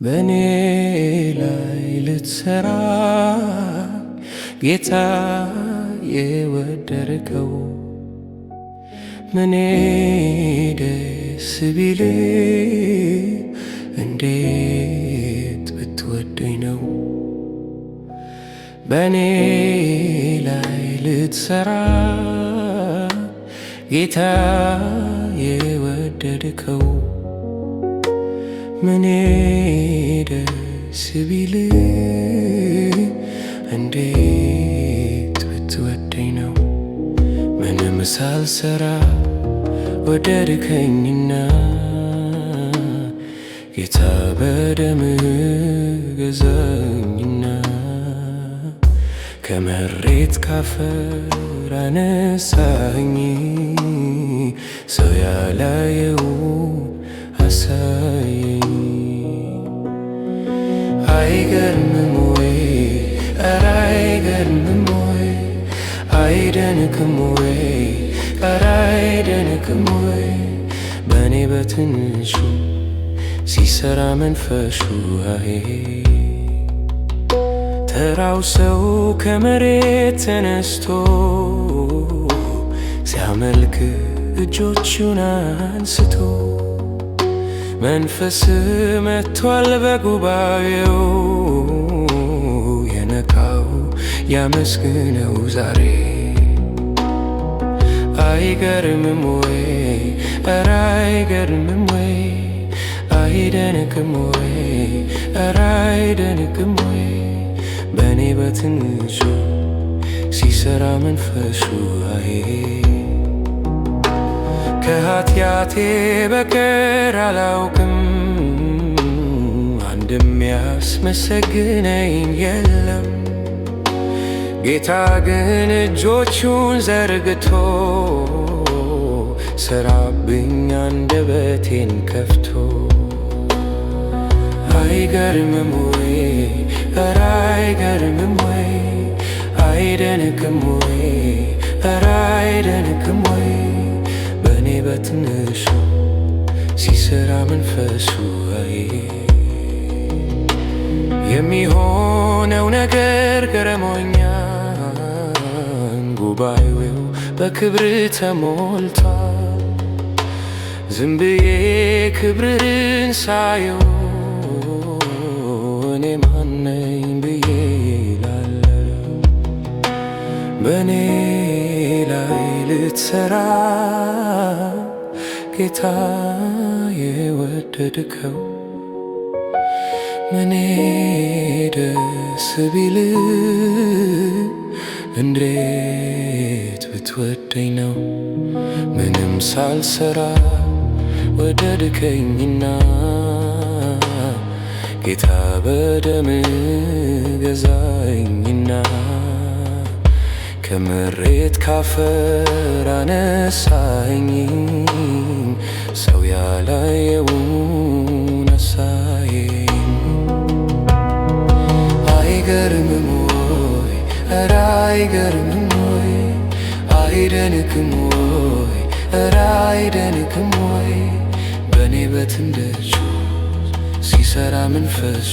በኔ ላይ ልትሰራ ጌታ የወደድከው ምኔ ደስ ቢል እንዴት ብትወደኝ ነው። በኔ ላይ ልትሰራ ጌታ የወደድከው ምኔ ደስ ቢል እንዴት ብትወደኝ ነው። ምንም ሳልሰራ ወደድከኝና ጌታ በደም ገዛኝና ከመሬት ካፈር አነሳኝ። ሰው ያላየው አሳየኝ። አይገርምም ወይ? ኧረ አይገርምም ወይ? አይደንቅም ወይ? ኧረ አይደንቅም ወይ? በእኔ በትንሹ ሲሰራ መንፈሱ ተራው ሰው ከመሬት ተነስቶ ሲያመልክ እጆቹን አንስቶ መንፈስ መጥቷል በጉባኤው የነካው ያመስግነው ዛሬ። አይገርምም ወይ? ኧረ አይገርምም ወይ? አይደንቅም ወይ? ኧረ አይደንቅም ወይ? በእኔ በትንሹ ሲሰራ መንፈሱ ከኃጢአቴ በቀር አላውቅም፣ አንድም ያስመሰግነኝ የለም። ጌታ ግን እጆቹን ዘርግቶ ሰራብኝ አንደበቴን ከፍቶ። አይገርምም ወይ? ኧረ አይገርምም ወይ? አይደንቅም ወይ? ኧረ አይደንቅም ወይ? በእኔ በትንሹ ሲሰራ መንፈሱ የሚሆነው ነገር ገረሞኛል። ጉባኤው በክብር ተሞልቷል። ዝም ብዬ ክብርን ሳየው እኔ ማነኝ ብዬ እላለሁ። በእኔ ላይ ልትሰራ ጌታ የወደድከው ምኔ ደስ ቢል እንዴት ብትወደኝ ነው። ምንም ሳልሰራ ወደድከኝና ጌታ በደም ገዛኝና ከመሬት ካፈር አነሳኝ። ሰው ያላየውን አሳየኝ። አይገርምም ወይ? ኧረ አይገርምም ወይ? አይደንቅም ወይ? ኧረ አይደንቅም ወይ? በእኔ በትንሹ ሲሰራ መንፈሱ